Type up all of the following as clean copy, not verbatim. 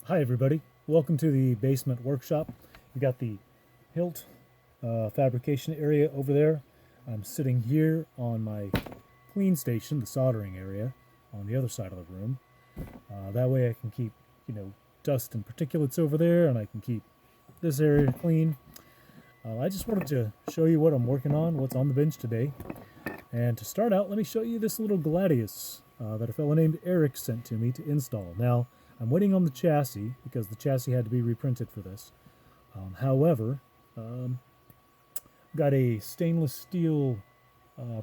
Hi everybody, welcome to the basement workshop. You got the hilt fabrication area over there. I'm sitting here on my clean station, the soldering area, on the other side of the room. That way I can keep, dust and particulates over there, and I can keep this area clean. I just wanted to show you what I'm working on, what's on the bench today. And to start out, let me show you this little Gladius that a fellow named Eric sent to me to install. Now, I'm waiting on the chassis because the chassis had to be reprinted for this. However, got a stainless steel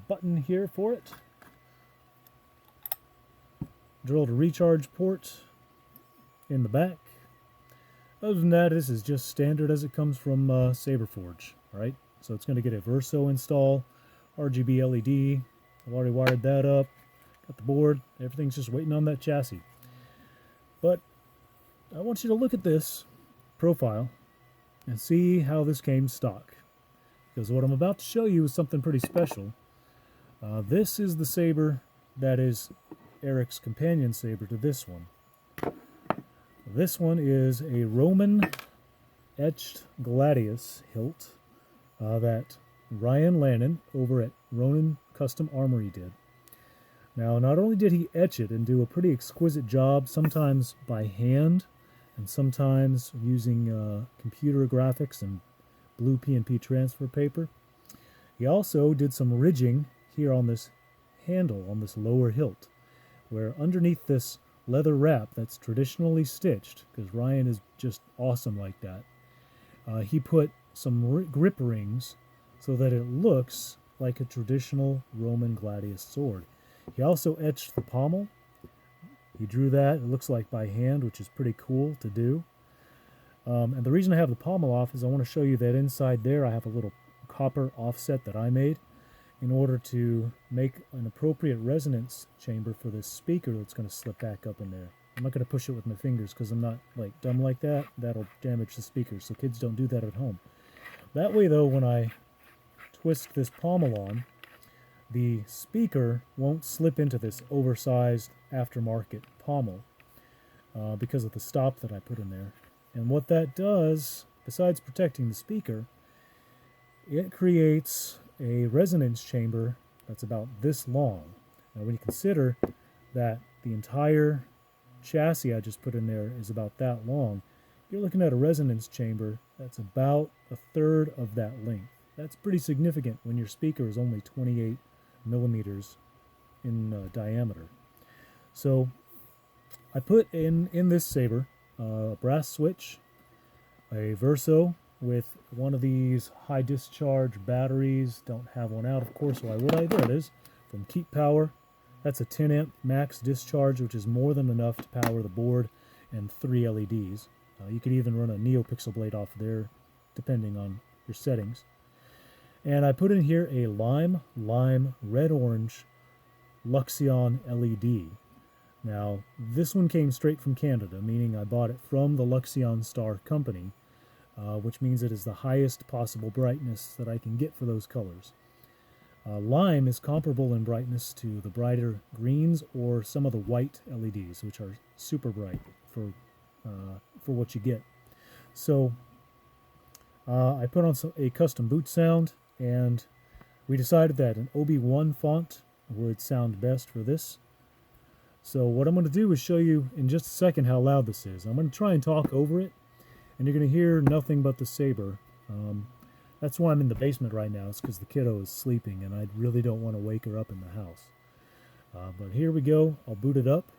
button here for it. Drilled a recharge port in the back. Other than that, this is just standard as it comes from Saberforge, right? So it's going to get a Verso install, RGB LED. I've already wired that up. Got the board. Everything's just waiting on that chassis. But I want you to look at this profile and see how this came stock. Because what I'm about to show you is something pretty special. This is the saber that is Eric's companion saber to this one. This one is a Roman Etched Gladius hilt that Ryan Lanon over at Ronin Custom Armory did. Now, not only did he etch it and do a pretty exquisite job, sometimes by hand and sometimes using computer graphics and blue P&P transfer paper, he also did some ridging here on this handle, on this lower hilt, where underneath this leather wrap that's traditionally stitched, because Ryan is just awesome like that, he put some grip rings so that it looks like a traditional Roman Gladius sword. He also etched the pommel. He drew that, it looks like by hand, which is pretty cool to do. And the reason I have the pommel off is I want to show you that inside there I have a little copper offset that I made in order to make an appropriate resonance chamber for this speaker that's going to slip back up in there. I'm not going to push it with my fingers because I'm not dumb like that. That'll damage the speaker, so kids don't do that at home. That way though, when I twist this pommel on, the speaker won't slip into this oversized aftermarket pommel because of the stop that I put in there. And what that does, besides protecting the speaker, it creates a resonance chamber that's about this long. Now, when you consider that the entire chassis I just put in there is about that long, you're looking at a resonance chamber that's about a third of that length. That's pretty significant when your speaker is only 28 millimeters in diameter. So I put in this saber a brass switch, a Verso with one of these high-discharge batteries. Don't have one out, of course. Why would I? There it is, from KeepPower. That's a 10 amp max discharge, which is more than enough to power the board and 3 LEDs. You could even run a NeoPixel blade off there, depending on your settings. And I put in here a Lime-Lime-RedOrange Luxion LED. Now, this one came straight from Canada, meaning I bought it from the Luxion Star Company, which means it is the highest possible brightness that I can get for those colors. Lime is comparable in brightness to the brighter greens or some of the white LEDs, which are super bright for what you get. So I put on a custom boot sound, and we decided that an OB1 font would sound best for this. So what I'm going to do is show you in just a second how loud this is. I'm going to try and talk over it, and you're going to hear nothing but the saber. That's why I'm in the basement right now. It's because the kiddo is sleeping, and I really don't want to wake her up in the house. But here we go. I'll boot it up,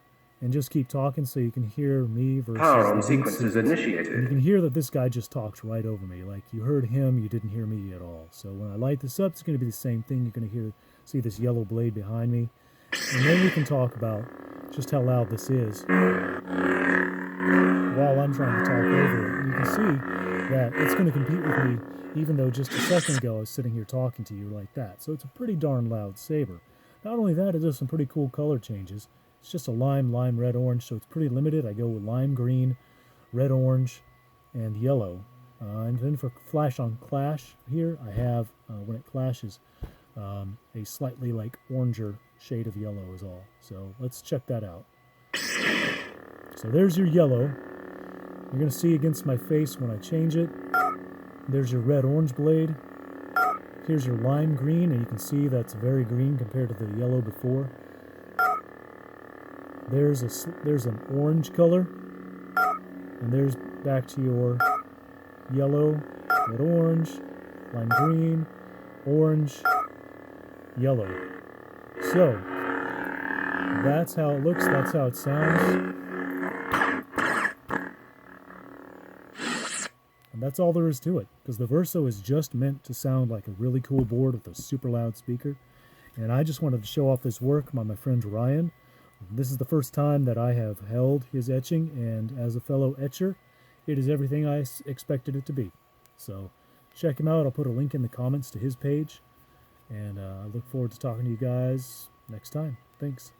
and just keep talking so you can hear me versus Power on sequence is initiated. And you can hear that this guy just talked right over me. Like you heard him, you didn't hear me at all. So when I light this up, it's going to be the same thing. You're going to see this yellow blade behind me. And then we can talk about just how loud this is while I'm trying to talk over it. And you can see that it's going to compete with me, even though just a second ago I was sitting here talking to you like that. So it's a pretty darn loud saber. Not only that, it does some pretty cool color changes. It's just a lime-lime-red-orange, so it's pretty limited. I go with lime green, red orange, and yellow. And then for flash on clash here, I have, when it clashes, a slightly oranger shade of yellow is all. So let's check that out. So there's your yellow. You're going to see against my face when I change it. There's your red-orange blade. Here's your lime green, and you can see that's very green compared to the yellow before. There's an orange color, and there's back to your yellow, red-orange, lime green, orange, yellow. So that's how it looks, that's how it sounds. And that's all there is to it, because the Verso is just meant to sound like a really cool board with a super loud speaker. And I just wanted to show off this work by my friend Ryan. This is the first time that I have held his etching, and as a fellow etcher, it is everything I expected it to be. So check him out. I'll put a link in the comments to his page, and I look forward to talking to you guys next time. Thanks.